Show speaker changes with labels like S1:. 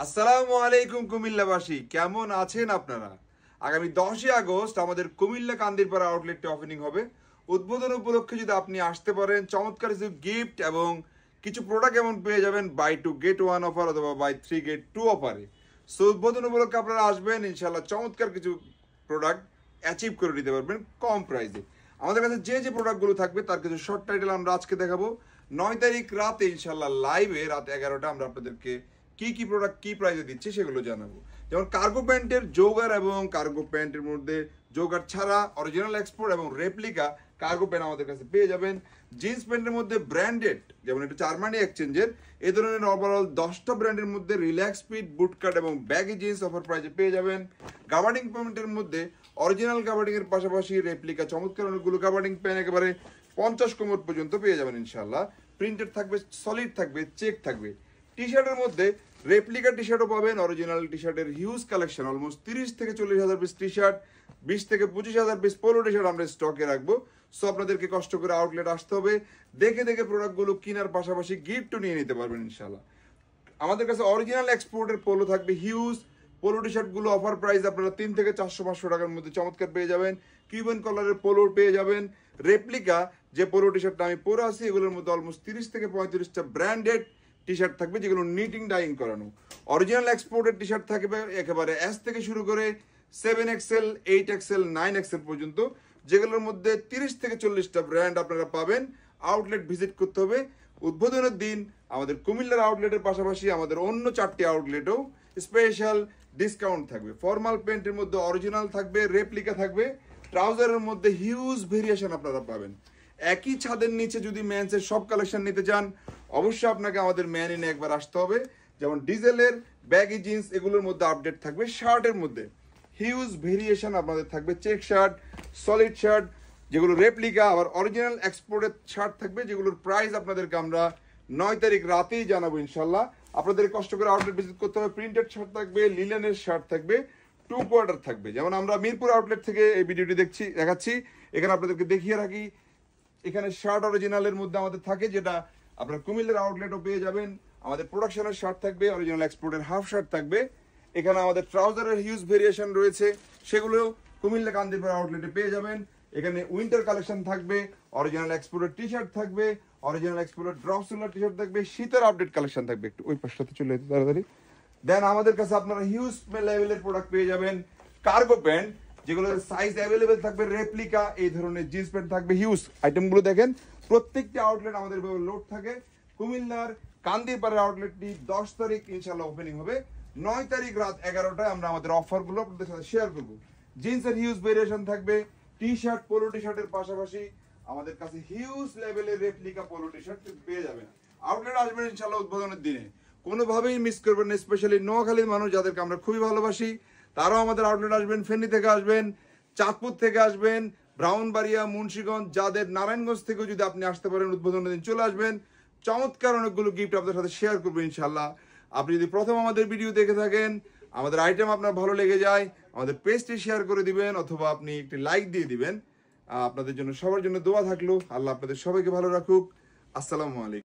S1: আসসালামু আলাইকুম কুমিল্লাবাসী, কেমন আছেন আপনারা? আগামী 10ই আগস্ট আমাদের কুমিল্লা কান্দিরপাড়া আউটলেটটি ওপেনিং হবে। উদ্বোধন উপলক্ষে যদি আপনি আসতে পারেন, চমৎকার কিছু গিফট এবং কিছু প্রোডাক্ট এমন পেয়ে যাবেন বাই 2 গেট 1 অফার অথবা বাই 3 গেট 2 অফারে। সো উদ্বোধন উপলক্ষে আপনারা আসবেন, ইনশাল্লাহ চমৎকার কিছু প্রোডাক্ট অ্যাচিভ করে নিতে পারবেন কম প্রাইসে। আমাদের কাছে যে প্রোডাক্টগুলো থাকবে তার কিছু শর্ট টাইটেল আমরা আজকে দেখাবো। 9 তারিখ রাতে ইনশাল্লাহ লাইভে রাত 11টা আমরা আপনাদেরকে কি প্রোডাক্ট কি প্রাইসে দিচ্ছে সেগুলো জানাবো। যেমন কার্গো প্যান্টের জোগার এবং কার্গো প্যান্টের মধ্যে জোগার ছাড়া অরিজিনাল এক্সপোর্ট এবং রেপ্লিকা কার্গো প্যান্ট আমাদের কাছে পেয়ে যাবেন। জিন্স প্যান্টের মধ্যে ব্র্যান্ডেড, যেমন এটা জার্মানি এক্সচেঞ্জের, এই ধরনের ওভারঅল 10টা ব্র্যান্ডের মধ্যে রিল্যাক্স ফিট, বুটকাট এবং ব্যাগি জিন্স অফার প্রাইসে পেয়ে যাবেন। গাবার্ডিং প্যান্টের মধ্যে অরিজিনাল গাবার্ডিং এর পাশাপাশি রেপ্লিকা চমৎকার অনেকগুলো গাবার্ডিং প্যান্ট একেবারে 50 কোমর পর্যন্ত পেয়ে যাবেন ইনশাল্লাহ। প্রিন্টেড থাকবে, সলিড থাকবে, চেক থাকবে। টি শার্টের মধ্যে রেপ্লিকা টি শার্টও পাবেন। অরিজিনাল টি শার্টের হিউজ কালেকশন, অলমোস্ট 30 থেকে 40 হাজার পিস টি শার্ট, 20 থেকে 25 হাজার পিস পোলো টি শার্ট আমরা স্টকে রাখবো। সো আপনাদেরকে কষ্ট করে আউটলেট আসতে হবে, দেখে দেখে প্রোডাক্টগুলো কেনার পাশাপাশি গিফটও নিয়ে নিতে পারবেন ইনশাল্লাহ। আমাদের কাছে অরিজিনাল এক্সপোর্টের পোলো থাকবে হিউজ। পোলো টি শার্টগুলো অফার প্রাইস আপনারা 3 থেকে 400-500 টাকার মধ্যে চমৎকার পেয়ে যাবেন। কিউবেন কলারের পোলো পেয়ে যাবেন। রেপ্লিকা যে পোলো টি শার্টটা আমি পরে আছি, এগুলোর মধ্যে অলমোস্ট 30 থেকে 35টা ব্র্যান্ডেড টি শার্ট থাকবে যেগুলো নিটিং ডাইং করানো। অরিজিনাল এক্সপোর্টের টি শার্ট থাকবে একেবারে এস থেকে শুরু করে 7XL, 8XL, 9XL পর্যন্ত, যেগুলোর মধ্যে 30 থেকে 40টা ব্র্যান্ড আপনারা পাবেন। আউটলেট ভিজিট করতে হবে। উদ্বোধনের দিন আমাদের কুমিল্লার আউটলেটের পাশাপাশি আমাদের অন্য 4টি আউটলেটেও স্পেশাল ডিসকাউন্ট থাকবে। ফর্মাল প্যান্টের মধ্যে অরিজিনাল থাকবে, রেপ্লিকা থাকবে। ট্রাউজারের মধ্যে হিউজ ভেরিয়েশন আপনারা পাবেন। একই ছাদের নিচে যদি মেন্সের সব কালেকশন নিতে চান, অবশ্যই আপনাকে আমাদের ম্যান ইনে একবার আসতে হবে। যেমন ডিজেলের ব্যাগি জিন্স, এগুলোর মধ্যে আপডেট থাকবে। শার্টের মধ্যে হিউজ ভেরিয়েশন আপনাদের থাকবে। চেক শার্ট, সলিড শার্ট, যেগুলো রেপ্লিকা, আবার অরিজিনাল এক্সপোর্টের শার্ট থাকবে, যেগুলোর প্রাইস আপনাদেরকে আমরা 9 তারিখ রাতেই জানাবো ইনশাল্লাহ। আপনাদের কষ্ট করে আউটলেট ভিজিট করতে হবে। প্রিন্টেড শার্ট থাকবে, লিলেনের শার্ট থাকবে, 2 কোয়ার্টার থাকবে। যেমন আমরা মিরপুর আউটলেট থেকে এই ভিডিওটি দেখাচ্ছি, এখানে আপনাদেরকে দেখিয়ে রাখি। এখানে শার্ট অরিজিনালের মধ্যে আমাদের থাকে, যেটা আপনার কুমিল্লার আউটলেটও পেয়ে যাবেন। আমাদের প্রোডাকশনের শার্ট থাকবে, অরিজিনাল এক্সপোর্টের হাফ শার্ট থাকবে। এখানে আমাদের ট্রাউজারের হিউজ ভেরিয়েশন রয়েছে, সেগুলো কুমিল্লা কান্দিরপাড়া আউটলেটে পেয়ে যাবেন। এখানে উইন্টার কালেকশন থাকবে, অরিজিনাল এক্সপোর্টের টি শার্ট থাকবে, অরিজিনাল এক্সপোর্টের ড্রপ সোলার টি শার্ট থাকবে, শীতের আপডেট কালেকশন থাকবে। একটু ওই পাশটাতে চলে যেতে তাড়াতাড়ি। দেন আমাদের কাছে আপনারা হিউজ লেভেলের প্রোডাক্ট পেয়ে যাবেন। কার্গো প্যান্ট, যেগুলো সাইজ অ্যাভেলেবেল থাকবে, রেপ্লিকা এই ধরনের জিন্স প্যান্ট থাকবে। হিউজ আইটেমগুলো দেখেন, প্রত্যেকটি আউটলেট আমাদের লোড থাকে। কুমিল্লার কান্দিরপাড়ার আউটলেটটি 10 তারিখ ইনশাল্লাহ ওপেনিং হবে। 9 তারিখ রাত 11টায় আমরা আমাদের অফারগুলো আপনাদের সাথে শেয়ার করব। জিন্সের হিউজ ভেরিয়েশন থাকবে। টি শার্ট, পোলো টি শার্টের পাশাপাশি আমাদের কাছে হিউজ লেভেলের রেপ্লিকা পোলো টি শার্ট পেয়ে যাবেন। আউটলেট আসবেন ইনশাল্লাহ উদ্বোধনের দিনে, কোনোভাবেই মিস করবেন না। স্পেশালি নোয়াখালীর মানুষ যাদেরকে আমরা খুবই ভালোবাসি, তারাও আমাদের আউটলেট আসবেন। ফেনী থেকে আসবেন, চাঁদপুর থেকে আসবেন, ব্রাহ্মণবাড়িয়া, মুন্সিগঞ্জ, যাদের নারায়ণগঞ্জ থেকেও যদি আপনি আসতে পারেন উদ্বোধনের দিন চলে আসবেন। চমৎকার অনেকগুলো গিফট আপনাদের সাথে শেয়ার করবো ইনশাল্লাহ। আপনি যদি প্রথম আমাদের ভিডিও দেখে থাকেন, আমাদের আইটেম আপনার ভালো লেগে যায়, আমাদের পেজটি শেয়ার করে দিবেন অথবা আপনি একটি লাইক দিয়ে দিবেন। আপনাদের জন্য, সবার জন্য দোয়া থাকলো। আল্লাহ আপনাদের সবাইকে ভালো রাখুক। আসসালামু আলাইকুম।